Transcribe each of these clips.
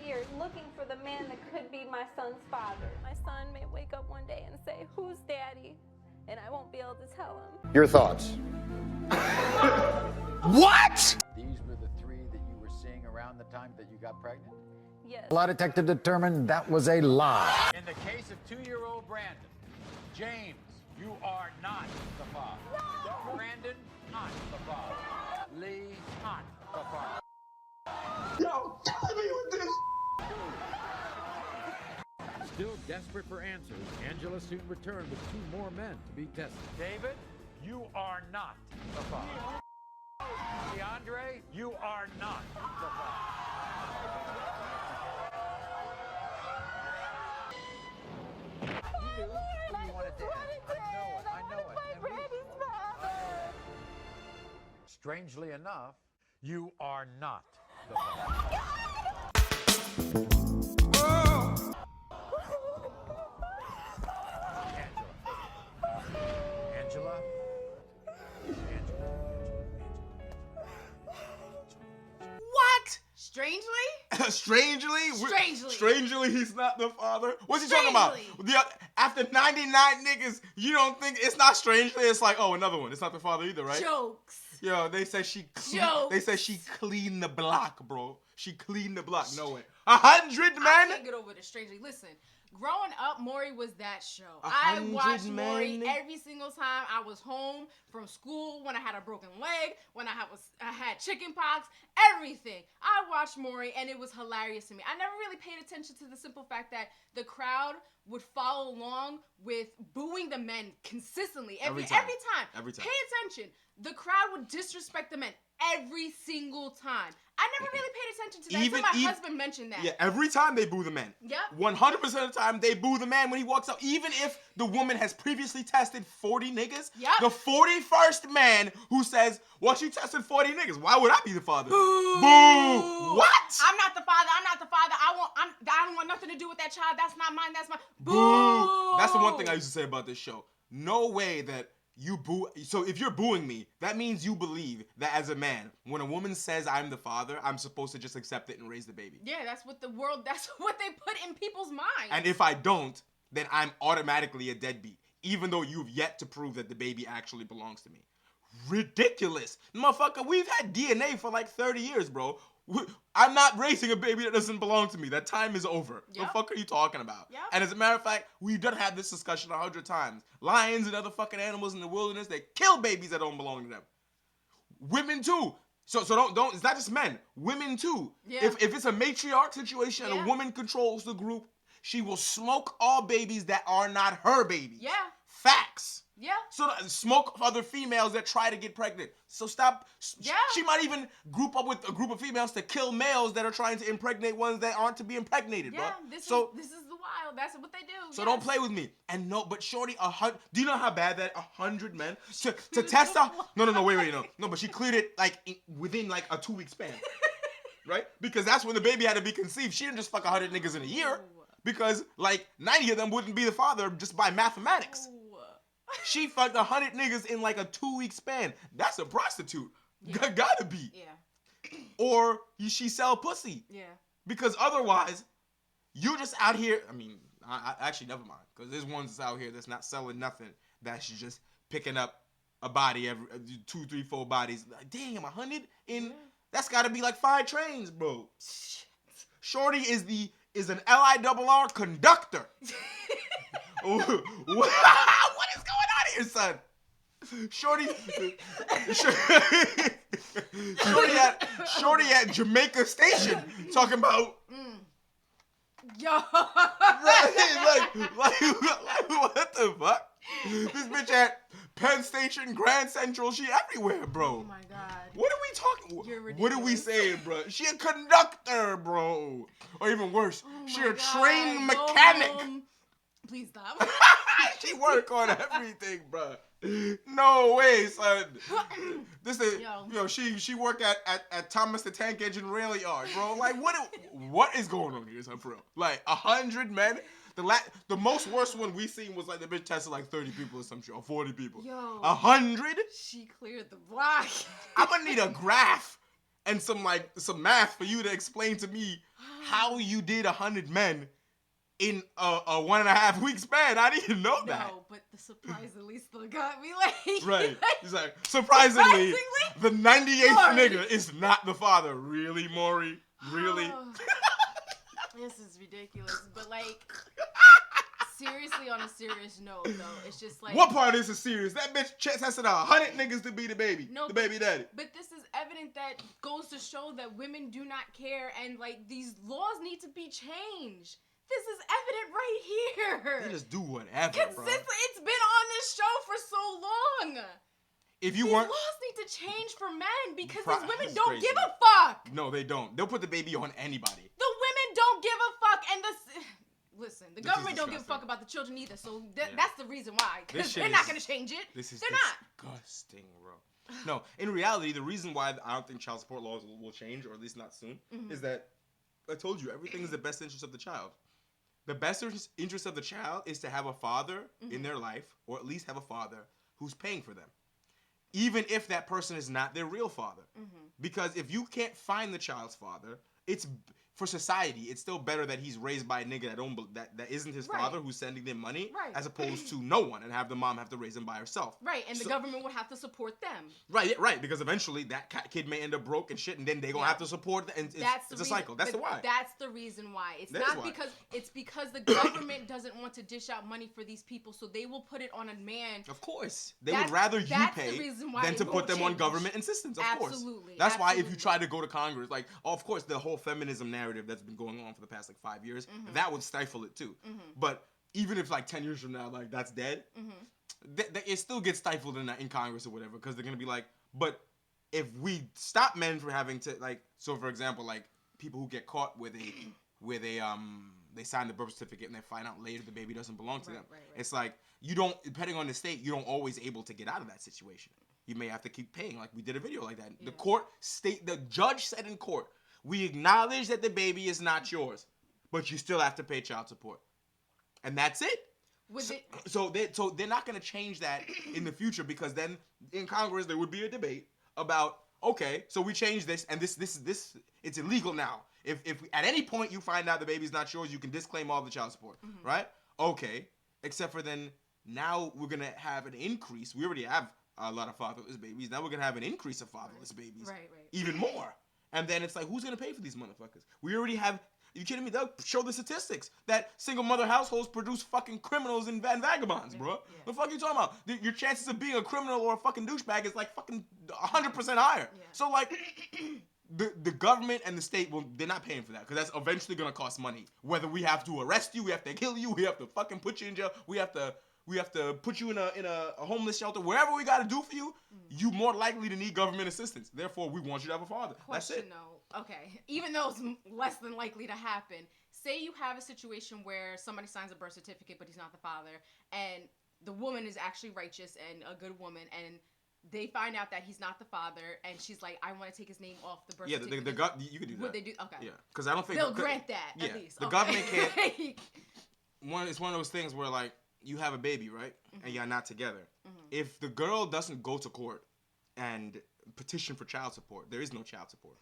years looking for the man that could be my son's father. My son may wake up one day and say, "Who's daddy?" And I won't be able to tell him. Your thoughts? What? These were the three that you were seeing around the time that you got pregnant? Yes. Lie detector determined that was a lie. In the case of 2-year-old Brandon, James, you are not the father. No! Brandon, not the father. Lee, not the father. Yo, kill me with this. Still desperate for answers, Angela soon returned with 2 more men to be tested. David, you are not the father. DeAndre, you are not the father. You knew you wanted to end. I know it. Strangely enough, you are not the father. Angela. What? Strangely? Strangely, he's not the father. What's he talking about? After 99 niggas, you don't think it's not strangely? It's like, oh, another one. It's not the father either, right? Jokes. Yo, they say she cleaned the block, bro. She cleaned the block. No way. 100 men? I can't get over this. Strangely, listen. Growing up, Maury was that show. I watched Maury every single time I was home from school, when I had a broken leg, when I had chicken pox, everything. I watched Maury and it was hilarious to me. I never really paid attention to the simple fact that the crowd would follow along with booing the men consistently. Every time. Pay attention. The crowd would disrespect the men every single time. I never really paid attention to that until my husband mentioned that. Yeah, every time they boo the man. Yep. 100% of the time they boo the man when he walks up. Even if the woman has previously tested 40 niggas, the 41st man who says, well, she tested 40 niggas. Why would I be the father? Boo! Boo! What? I'm not the father. I don't want nothing to do with that child. That's not mine. That's mine. Boo! That's the one thing I used to say about this show. No way that you boo. So if you're booing me, that means you believe that as a man, when a woman says I'm the father, I'm supposed to just accept it and raise the baby. Yeah, that's what they put in people's minds. And if I don't, then I'm automatically a deadbeat, even though you've yet to prove that the baby actually belongs to me. Ridiculous. Motherfucker, we've had DNA for like 30 years, bro. I'm not raising a baby that doesn't belong to me. That time is over. Yep. The fuck are you talking about? Yep. And as a matter of fact, we've done have this discussion 100 times. Lions and other fucking animals in the wilderness, they kill babies that don't belong to them. Women too. So don't. It's not just men. Women too. Yeah. If it's a matriarch situation and a woman controls the group, she will smoke all babies that are not her babies. Yeah. Facts. Yeah. So smoke other females that try to get pregnant. So stop. Yeah. She might even group up with a group of females to kill males that are trying to impregnate ones that aren't to be impregnated, bro. Yeah, this is the wild. That's what they do. So don't play with me. And no, but shorty, 100. Do you know how bad that 100 men to test out? No, wait, no. But she cleared it like within like a 2-week span, right? Because that's when the baby had to be conceived. She didn't just fuck 100 niggas in a year, because like 90 of them wouldn't be the father just by mathematics. She fucked 100 niggas in like a 2-week span. That's a prostitute. Yeah. Gotta be. Yeah. Or she sell pussy. Yeah. Because otherwise, you just out here. I mean, I actually never mind. Because there's ones out here that's not selling nothing. That's just picking up a body every 2, 3, 4 bodies. Like, damn, 100 in. That's gotta be like 5 trains, bro. Shorty is an LIRR conductor. What is going on here, son? Shorty at Jamaica Station talking about. Yo. like, what the fuck? This bitch at Penn Station, Grand Central, she everywhere, bro. Oh my god. What are we talking? You're ridiculous. What are we saying, bro? She a conductor, bro. Or even worse, she a trained mechanic. Please stop. She work on everything, bro. No way, son. This is she work at Thomas the Tank Engine Rail Yard, bro. Like what is going on here, son, for real? Like 100 men. The most worst one we seen was like the bitch tested like 30 people or some shit, or 40 people. Yo. 100? She cleared the block. I'm gonna need a graph and some math for you to explain to me how you did 100 men in a 1.5 week span. I didn't know that. No, but the surprisingly still got me like. Right. He's like, surprisingly, the 98th nigga is not the father. Really, Maury? Really? This is ridiculous. But like, seriously, on a serious note, though, it's just like. What part is serious? That bitch tested 100 niggas to be the baby. No, the baby daddy. But this is evident that goes to show that women do not care, and like these laws need to be changed. This is evident right here. They just do whatever, consistently, bro. It's been on this show for so long. If you these weren't, laws need to change for men because these women It's don't crazy. give a fuck. No, they don't. They'll put the baby on anybody. The women don't give a fuck, and listen, the This is government don't give a fuck disgusting. about the children either. So that's the reason why. This Because shit they're not is- gonna change it. This is They're not. disgusting, bro. No, in reality, the reason why I don't think child support laws will change, or at least not soon, is that I told you everything is the best interest of the child. The best interest of the child is to have a father in their life, or at least have a father who's paying for them, even if that person is not their real father. Because if you can't find the child's father, it's for society. It's still better that he's raised by a nigga that isn't his father, who's sending them money, as opposed to no one, and have the mom have to raise him by herself. Right, and the government would have to support them. Right, because eventually that kid may end up broke and shit, and then they're gonna have to support. And it's a cycle. That's the why. That's the reason why. It's That is not why. because the government doesn't want to dish out money for these people, so they will put it on a man. Of course, they would rather you that's pay the reason why than it to put won't them on change. government insistence. Of course, Absolutely, that's why if you absolutely. try to go to Congress, like, of course, the whole feminism narrative that's been going on for the past 5 years, that would stifle it too. But even if 10 years from now, that's dead, it still gets stifled in Congress or whatever, because they're gonna be like, but if we stop men from having to so for example, people who get caught with they sign the birth certificate and they find out later the baby doesn't belong to them. Right. It's like, you don't, depending on the state, you don't always able to get out of that situation. You may have to keep paying. Like we did a video like that. Yeah. The judge said in court, we acknowledge that the baby is not yours, but you still have to pay child support. And that's it. So they're not going to change that in the future, because then in Congress there would be a debate about, okay, so we change this, and this it's illegal now. If at any point you find out the baby's not yours, you can disclaim all the child support, right? Okay, except for then now we're gonna have an increase. We already have a lot of fatherless babies. Now we're gonna have an increase of fatherless babies, Right. even more. And then it's like, who's gonna pay for these motherfuckers? We already have. You kidding me? They'll show the statistics that single mother households produce fucking criminals and vagabonds, bro. Yeah. The fuck you talking about? Your chances of being a criminal or a fucking douchebag is fucking 100% higher. Yeah. So the government and the state, they're not paying for that, because that's eventually gonna cost money. Whether we have to arrest you, we have to kill you, we have to fucking put you in jail, we have to put you in a homeless shelter, wherever we gotta do for you, you more likely to need government assistance. Therefore, we want you to have a father. That's Question it. though. Okay, even though it's less than likely to happen, say you have a situation where somebody signs a birth certificate but he's not the father, and the woman is actually righteous and a good woman, and they find out that he's not the father, and she's like, I want to take his name off the birth certificate. You could do that. Would they do? Okay. Yeah, because I don't think They'll grant that, yeah, at least. the Okay. government can't. It's one of those things where you have a baby, right, and you're not together. If the girl doesn't go to court and petition for child support, there is no child support,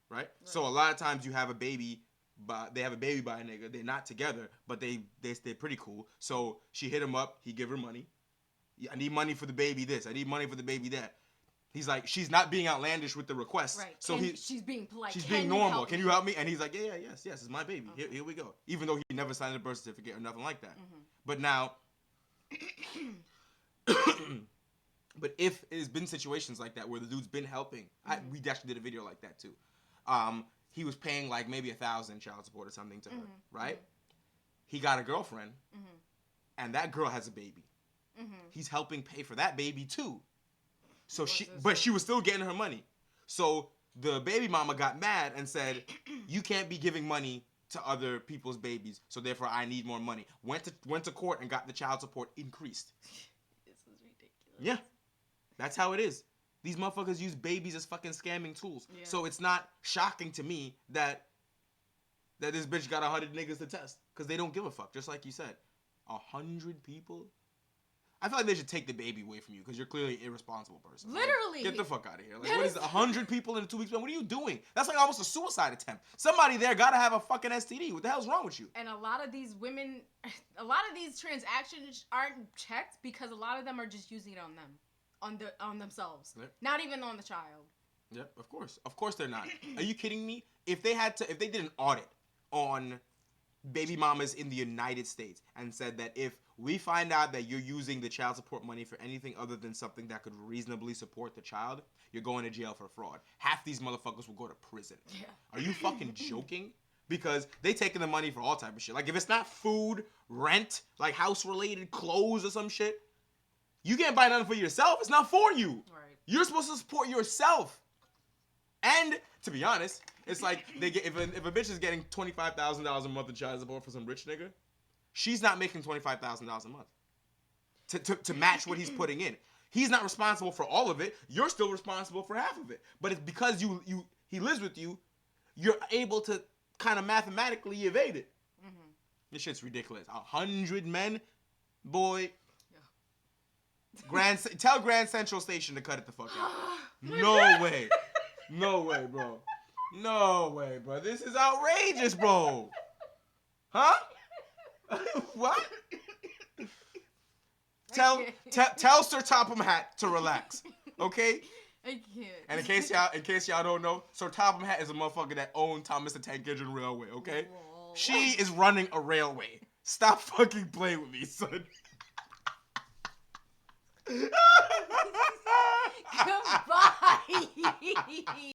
right? So a lot of times you have a baby, but they have a baby by a nigga. They're not together, but they're pretty cool. So she hit him up. He give her money. I need money for the baby this. I need money for the baby that. He's like, she's not being outlandish with the request. Right. So she's being polite. She's Can being you normal. help Can me? you help me? And he's like, yes, it's my baby. Here we go. Even though he never signed a birth certificate or nothing like that. But now, but if it's been situations like that where the dude's been helping, we actually did a video like that too. He was paying maybe 1,000 child support or something to her, right? He got a girlfriend, and that girl has a baby. He's helping pay for that baby too. So she was still getting her money. So the baby mama got mad and said, you can't be giving money to other people's babies, so therefore I need more money. Went to court and got the child support increased. This is ridiculous. Yeah, that's how it is. These motherfuckers use babies as fucking scamming tools. Yeah. So it's not shocking to me that this bitch got 100 niggas to test, because they don't give a fuck. Just like you said, 100 people. I feel like they should take the baby away from you because you're clearly an irresponsible person. Literally. Like, get the fuck out of here. Like, what is it, 100 people in a 2 weeks? What are you doing? That's like almost a suicide attempt. Somebody there gotta have a fucking STD. What the hell's wrong with you? And a lot of these women, a lot of these transactions aren't checked because a lot of them are just using it on them, on themselves, Yep. not even on the child. Yep, of course. Of course they're not. Are you kidding me? If they did an audit on baby mamas in the United States and said that if we find out that you're using the child support money for anything other than something that could reasonably support the child, you're going to jail for fraud. Half these motherfuckers will go to prison. Yeah. Are you fucking joking? Because they taking the money for all type of shit. Like if it's not food, rent, like house related, clothes or some shit, you can't buy nothing for yourself. It's not for you. Right. You're supposed to support yourself. And to be honest, it's like they get if a bitch is getting $25,000 a month in child support for some rich nigga, she's not making $25,000 a month to match what he's putting in. He's not responsible for all of it. You're still responsible for half of it. But it's because he lives with you, you're able to kind of mathematically evade it. Mm-hmm. This shit's ridiculous. 100 men, boy. Yeah. Tell Grand Central Station to cut it the fuck out. No way. No way, bro. No way, bro. This is outrageous, bro. Huh? What? Tell Sir Topham Hat to relax, okay? I can't. And in case y'all don't know, Sir Topham Hat is a motherfucker that owned Thomas the Tank Engine Railway, okay? Whoa. She is running a railway. Stop fucking playing with me, son. Goodbye.